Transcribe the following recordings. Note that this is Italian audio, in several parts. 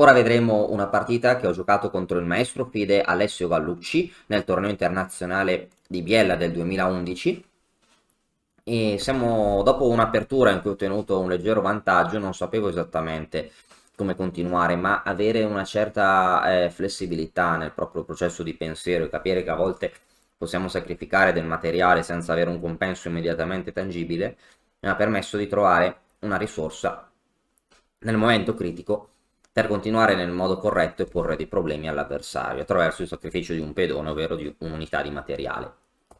Ora vedremo una partita che ho giocato contro il maestro Fide Alessio Gallucci nel torneo internazionale di Biella del 2011 e siamo dopo un'apertura in cui ho ottenuto un leggero vantaggio, non sapevo esattamente come continuare, ma avere una certa flessibilità nel proprio processo di pensiero e capire che a volte possiamo sacrificare del materiale senza avere un compenso immediatamente tangibile, mi ha permesso di trovare una risorsa nel momento critico per continuare nel modo corretto e porre dei problemi all'avversario attraverso il sacrificio di un pedone, ovvero di un'unità di materiale.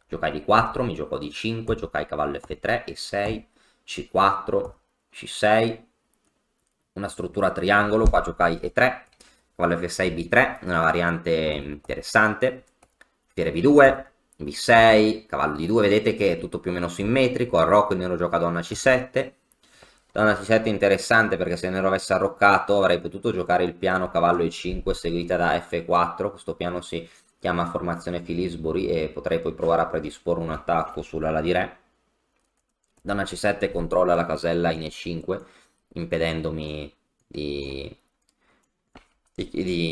Giocai di 4, mi giocò di 5, giocai cavallo F3, E6, C4, C6, una struttura a triangolo, qua giocai E3, cavallo F6, B3, una variante interessante, fiere B2, B6, cavallo D2, vedete che è tutto più o meno simmetrico, arrocco il nero gioca donna C7, donna C7 interessante perché se il nero avesse arroccato avrei potuto giocare il piano cavallo E5 seguita da F4, questo piano si chiama formazione Filisbury e potrei poi provare a predisporre un attacco sull'ala di re. Donna C7 controlla la casella in E5 impedendomi di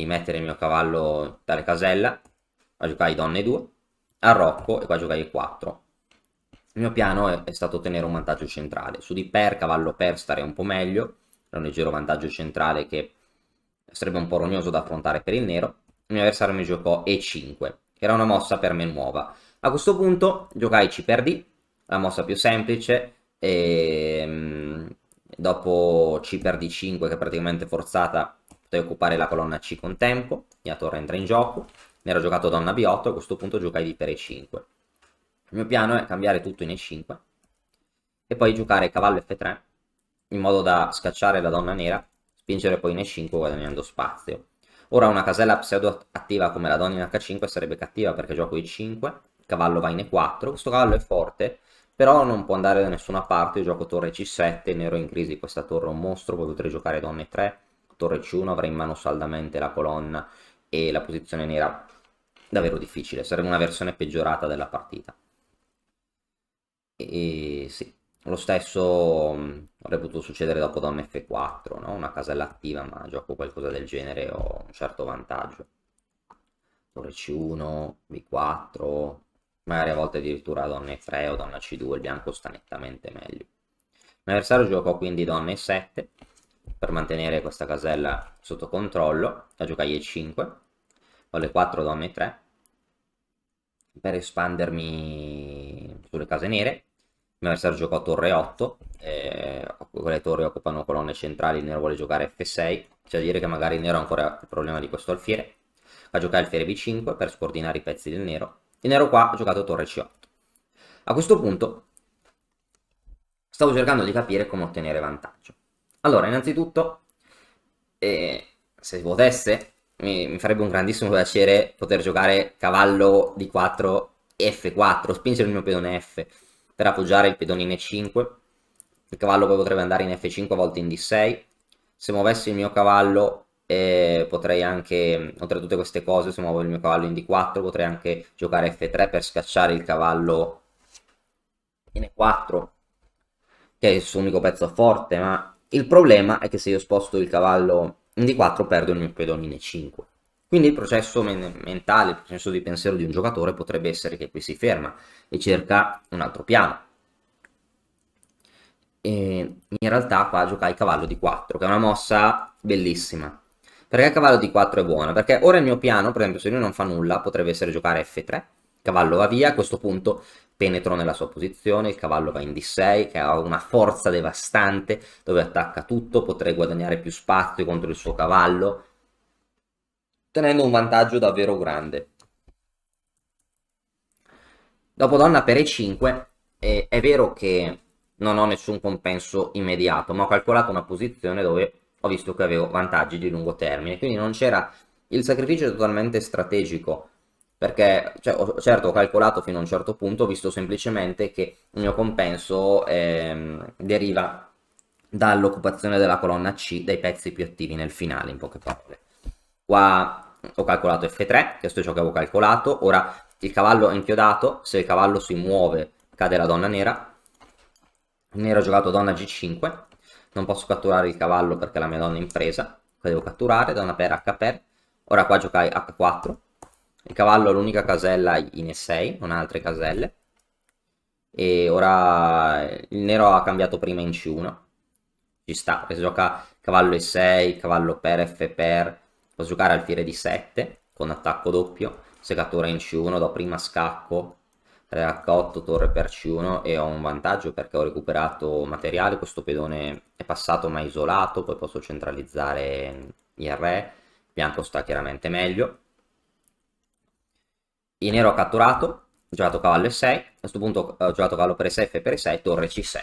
mettere il mio cavallo in tale casella. Qua giocai donna E2, arrocco e qua giocai E4. Il mio piano è stato ottenere un vantaggio centrale. Su di per, cavallo per stare un po' meglio, è un leggero vantaggio centrale che sarebbe un po' rognoso da affrontare per il nero. Il mio avversario mi giocò E5, che era una mossa per me nuova. A questo punto giocai C per D, la mossa più semplice, e dopo C per D5, che è praticamente forzata, poteva occupare la colonna C con tempo, mia torre entra in gioco, mi ero giocato donna B8, a questo punto giocai di per E5. Il mio piano è cambiare tutto in E5 e poi giocare cavallo F3 in modo da scacciare la donna nera, spingere poi in E5 guadagnando spazio. Ora una casella pseudo attiva come la donna in H5 sarebbe cattiva perché gioco E5, cavallo va in E4, questo cavallo è forte, però non può andare da nessuna parte, io gioco torre C7, nero in crisi, questa torre è un mostro, poi potrei giocare donna E3, torre C1, avrei in mano saldamente la colonna e la posizione nera davvero difficile, sarebbe una versione peggiorata della partita. E sì, lo stesso avrebbe potuto succedere dopo donna F4, no? Una casella attiva, ma gioco qualcosa del genere ho un certo vantaggio. Torre C1, B4, magari a volte addirittura donna E3 o donna C2, il bianco sta nettamente meglio. L'avversario giocò quindi donna E7 per mantenere questa casella sotto controllo, la giocai E5, ho le 4 donne E3 per espandermi sulle case nere. Il mio avversario giocò torre 8, le torri occupano colonne centrali, il nero vuole giocare F6, c'è da dire che magari il nero ha ancora il problema di questo alfiere, va a giocare alfiere B5 per scordinare i pezzi del nero, il nero qua ha giocato torre C8. A questo punto stavo cercando di capire come ottenere vantaggio. Allora, innanzitutto, se potesse, mi farebbe un grandissimo piacere poter giocare cavallo D4 e F4, spingere il mio pedone F per appoggiare il pedone in E5. Il cavallo poi potrebbe andare in F5 a volte in D6. Se muovessi il mio cavallo potrei anche, oltre a tutte queste cose, se muovo il mio cavallo in D4 potrei anche giocare F3 per scacciare il cavallo in E4, che è il suo unico pezzo forte, ma il problema è che se io sposto il cavallo in D4 perdo il mio pedone in E5. Quindi il processo mentale, il processo di pensiero di un giocatore potrebbe essere che qui si ferma e cerca un altro piano. E in realtà qua giocai cavallo D4, che è una mossa bellissima. Perché il cavallo D4 è buona? Perché ora il mio piano, per esempio, se lui non fa nulla, potrebbe essere giocare F3, cavallo va via, a questo punto penetro nella sua posizione, il cavallo va in D6, che ha una forza devastante, dove attacca tutto, potrei guadagnare più spazio contro il suo cavallo, tenendo un vantaggio davvero grande. Dopo donna per E5 è vero che non ho nessun compenso immediato, ma ho calcolato una posizione dove ho visto che avevo vantaggi di lungo termine, quindi non c'era il sacrificio totalmente strategico, perché cioè, certo ho calcolato fino a un certo punto, ho visto semplicemente che il mio compenso deriva dall'occupazione della colonna C dai pezzi più attivi nel finale, in poche parole. Qua ho calcolato F3, questo è ciò che avevo calcolato, ora il cavallo è inchiodato, se il cavallo si muove cade la donna nera, il nero ha giocato donna G5, non posso catturare il cavallo perché la mia donna è in presa, Qua devo catturare da una per H per. Ora qua giocai H4. Il cavallo è l'unica casella in E6, non ha altre caselle. E ora il nero ha cambiato prima in C1. Ci sta, perché se gioca cavallo E6, cavallo per F per, posso giocare alfiere di 7 con attacco doppio. Se cattura in C1 do prima scacco, re H8, torre per C1 e ho un vantaggio perché ho recuperato materiale. Questo pedone è passato ma isolato, poi posso centralizzare il re. Il bianco sta chiaramente meglio. Il nero ha catturato, ho giocato cavallo E6, a questo punto ho giocato cavallo per E6, F per E6, torre C7.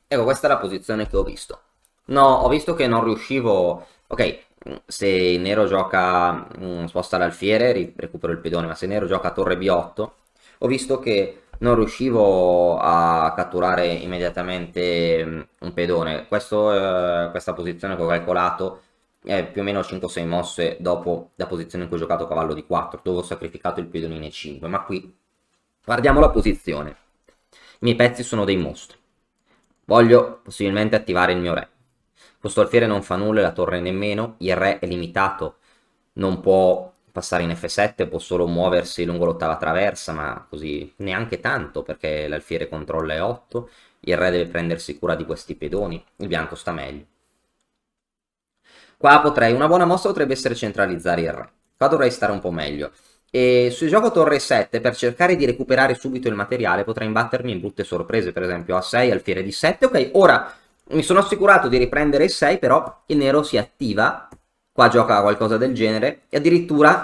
Ecco, questa è la posizione che ho visto. No, ho visto che non riuscivo... Ok, se il nero gioca, sposta l'alfiere, recupero il pedone, ma se il nero gioca torre B8, ho visto che non riuscivo a catturare immediatamente un pedone. Questa posizione che ho calcolato più o meno 5-6 mosse dopo la posizione in cui ho giocato cavallo di 4, dove ho sacrificato il pedone in E5, ma qui guardiamo la posizione. I miei pezzi sono dei mostri. Voglio possibilmente attivare il mio re. Questo alfiere non fa nulla e la torre nemmeno, il re è limitato, non può passare in F7, può solo muoversi lungo l'ottava traversa, ma così neanche tanto perché l'alfiere controlla E8, il re deve prendersi cura di questi pedoni, il bianco sta meglio. Qua una buona mossa potrebbe essere centralizzare il re. Qua dovrei stare un po' meglio. E se gioco torre 7 per cercare di recuperare subito il materiale potrei imbattermi in brutte sorprese, per esempio A6, alfiere di 7. Ok, ora mi sono assicurato di riprendere il 6, però il nero si attiva. Qua gioca qualcosa del genere e addirittura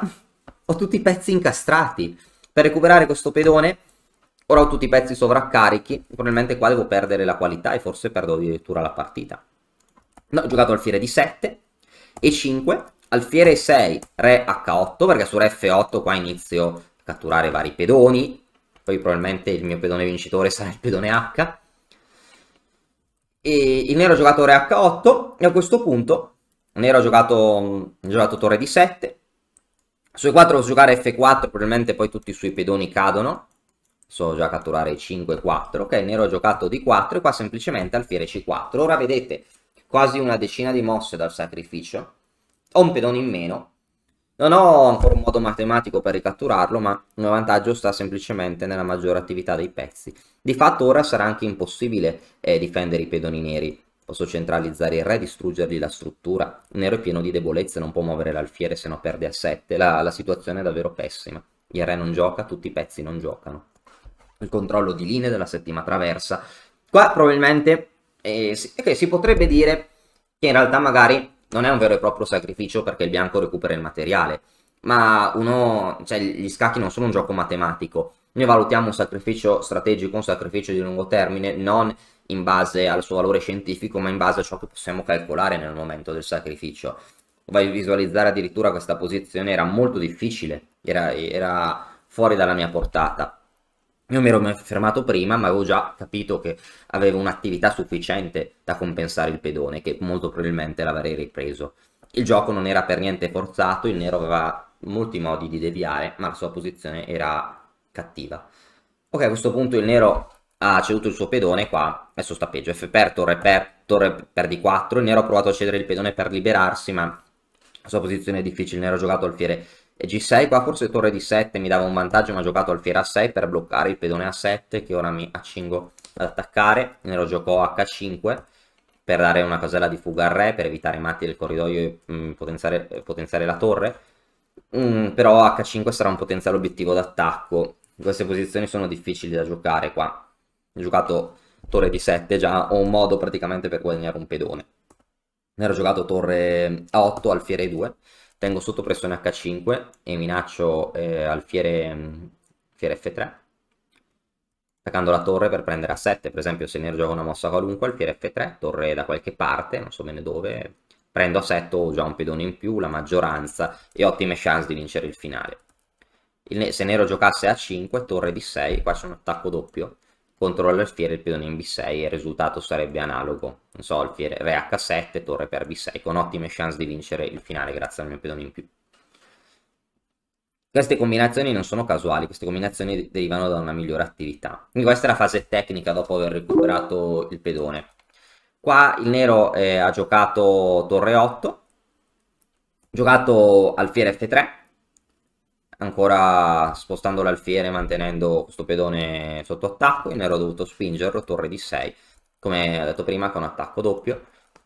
ho tutti i pezzi incastrati. Per recuperare questo pedone ora ho tutti i pezzi sovraccarichi. Probabilmente qua devo perdere la qualità e forse perdo addirittura la partita. No, ho giocato alfiere di 7 E5, alfiere 6, re H8, perché su re F8 qua inizio a catturare vari pedoni, poi probabilmente il mio pedone vincitore sarà il pedone H, e il nero ha giocato re H8, e a questo punto il nero ha giocato torre di 7, su E4 posso giocare F4, probabilmente poi tutti i suoi pedoni cadono, so già catturare 5 e 4, ok, il nero ha giocato D4 e qua semplicemente alfiere C4, ora vedete quasi una decina di mosse dal sacrificio, ho un pedone in meno, non ho ancora un modo matematico per ricatturarlo, ma il mio vantaggio sta semplicemente nella maggiore attività dei pezzi. Di fatto ora sarà anche impossibile difendere i pedoni neri. Posso centralizzare il re, distruggergli la struttura. Il nero è pieno di debolezze, non può muovere l'alfiere se no perde a 7. La situazione è davvero pessima. Il re non gioca, tutti i pezzi non giocano. Il controllo di linee della settima traversa. Qua probabilmente si potrebbe dire che in realtà magari non è un vero e proprio sacrificio perché il bianco recupera il materiale, ma cioè, gli scacchi non sono un gioco matematico. Noi valutiamo un sacrificio strategico, un sacrificio di lungo termine, non in base al suo valore scientifico, ma in base a ciò che possiamo calcolare nel momento del sacrificio. Vai a visualizzare addirittura questa posizione, era molto difficile, era fuori dalla mia portata. Io mi ero fermato prima, ma avevo già capito che avevo un'attività sufficiente da compensare il pedone, che molto probabilmente l'avrei ripreso. Il gioco non era per niente forzato, il nero aveva molti modi di deviare, ma la sua posizione era cattiva. Ok, a questo punto il nero ha ceduto il suo pedone, qua adesso sta peggio, F per, torre per D4, il nero ha provato a cedere il pedone per liberarsi, ma la sua posizione è difficile, il nero ha giocato alfiere G6, qua forse torre D7 mi dava un vantaggio, ma ha giocato alfiere A6 per bloccare il pedone A7 che ora mi accingo ad attaccare, il nero giocò H5 per dare una casella di fuga al re, per evitare i matti del corridoio e potenziare la torre, però H5 sarà un potenziale obiettivo d'attacco, queste posizioni sono difficili da giocare qua, ho giocato torre D7, già ho un modo praticamente per guadagnare un pedone, ne ero giocato torre A8, alfiere 2, tengo sotto pressione H5 e minaccio alfiere F3, attaccando la torre per prendere A7, per esempio se nero gioca una mossa qualunque, alfiere F3, torre da qualche parte, non so bene dove, prendo A7, ho già un pedone in più, la maggioranza e ottime chance di vincere il finale. Se nero giocasse A5, torre D6, qua c'è un attacco doppio, contro l'alfiere il pedone in B6 e il risultato sarebbe analogo, non so, alfiere re H7, torre per B6, con ottime chance di vincere il finale grazie al mio pedone in più. Queste combinazioni non sono casuali, queste combinazioni derivano da una migliore attività. Quindi questa è la fase tecnica dopo aver recuperato il pedone. Qua il nero ha giocato torre 8, Giocato alfiere F3, ancora spostando l'alfiere mantenendo questo pedone sotto attacco, il nero ha dovuto spingerlo, torre D6, come ho detto prima con attacco doppio,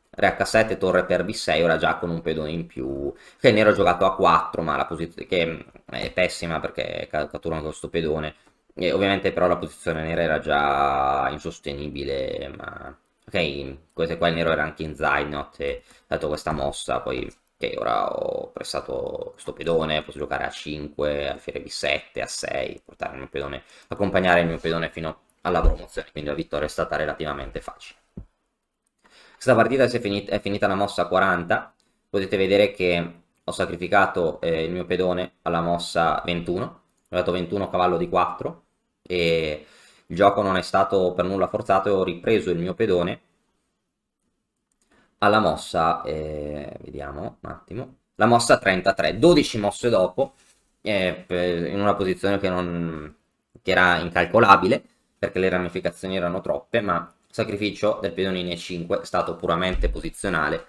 re H7, torre per B6, ora già con un pedone in più, che il nero ha giocato A4, ma la posizione che è pessima perché cattura anche questo pedone, e ovviamente però la posizione nera era già insostenibile, ma ok, questo qua il nero era anche in Zainot e ha dato questa mossa, poi che ora ho pressato questo pedone, posso giocare a 5, alfiere B7, a 6, portare il mio pedone, accompagnare il mio pedone fino alla promozione, quindi la vittoria è stata relativamente facile. Questa partita è finita la mossa 40, potete vedere che ho sacrificato il mio pedone alla mossa 21, ho dato 21 cavallo di 4 e il gioco non è stato per nulla forzato e ho ripreso il mio pedone alla mossa, vediamo un attimo, la mossa 33, 12 mosse dopo, in una posizione che era incalcolabile, perché le ramificazioni erano troppe, ma il sacrificio del pedone in E5 è stato puramente posizionale,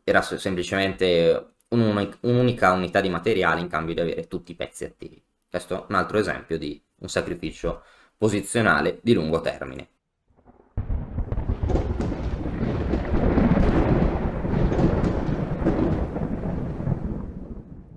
era semplicemente un'unica unità di materiale in cambio di avere tutti i pezzi attivi. Questo è un altro esempio di un sacrificio posizionale di lungo termine.